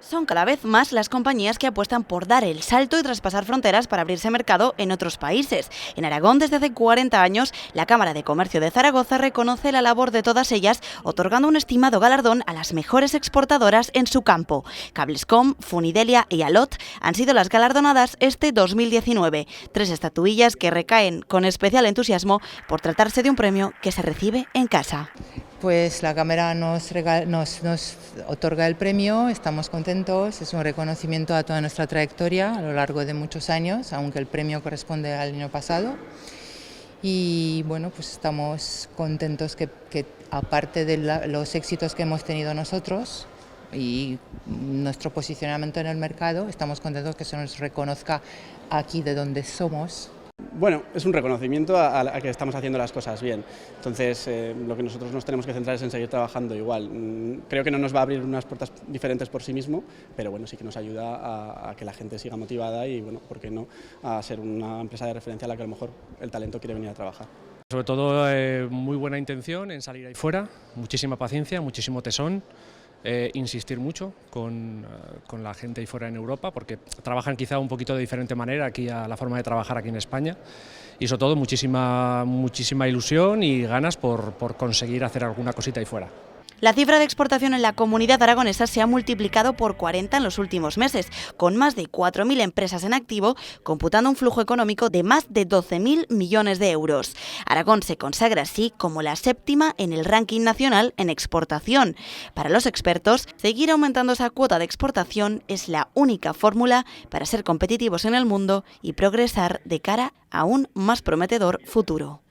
Son cada vez más las compañías que apuestan por dar el salto y traspasar fronteras para abrirse mercado en otros países. En Aragón, desde hace 40 años, la Cámara de Comercio de Zaragoza reconoce la labor de todas ellas, otorgando un estimado galardón a las mejores exportadoras en su campo. Cablescom, Funidelia y Alot han sido las galardonadas este 2019. 3 estatuillas que recaen con especial entusiasmo por tratarse de un premio que se recibe en casa. Pues la Cámara nos otorga el premio, estamos contentos, es un reconocimiento a toda nuestra trayectoria a lo largo de muchos años, aunque el premio corresponde al año pasado. Y bueno, pues estamos contentos que aparte de los éxitos que hemos tenido nosotros y nuestro posicionamiento en el mercado, estamos contentos que se nos reconozca aquí de donde somos. Bueno, es un reconocimiento a que estamos haciendo las cosas bien. Entonces, lo que nosotros nos tenemos que centrar es en seguir trabajando igual. Creo que no nos va a abrir unas puertas diferentes por sí mismo, pero bueno, sí que nos ayuda a que la gente siga motivada y, bueno, ¿por qué no?, a ser una empresa de referencia a la que a lo mejor el talento quiere venir a trabajar. Sobre todo, muy buena intención en salir ahí fuera, muchísima paciencia, muchísimo tesón. Insistir mucho con la gente ahí fuera en Europa, porque trabajan quizá un poquito de diferente manera aquí a la forma de trabajar aquí en España, y sobre todo muchísima ilusión y ganas por conseguir hacer alguna cosita ahí fuera. La cifra de exportación en la comunidad aragonesa se ha multiplicado por 40 en los últimos meses, con más de 4.000 empresas en activo, computando un flujo económico de más de 12.000 millones de euros. Aragón se consagra así como la 7ª en el ranking nacional en exportación. Para los expertos, seguir aumentando esa cuota de exportación es la única fórmula para ser competitivos en el mundo y progresar de cara a un más prometedor futuro.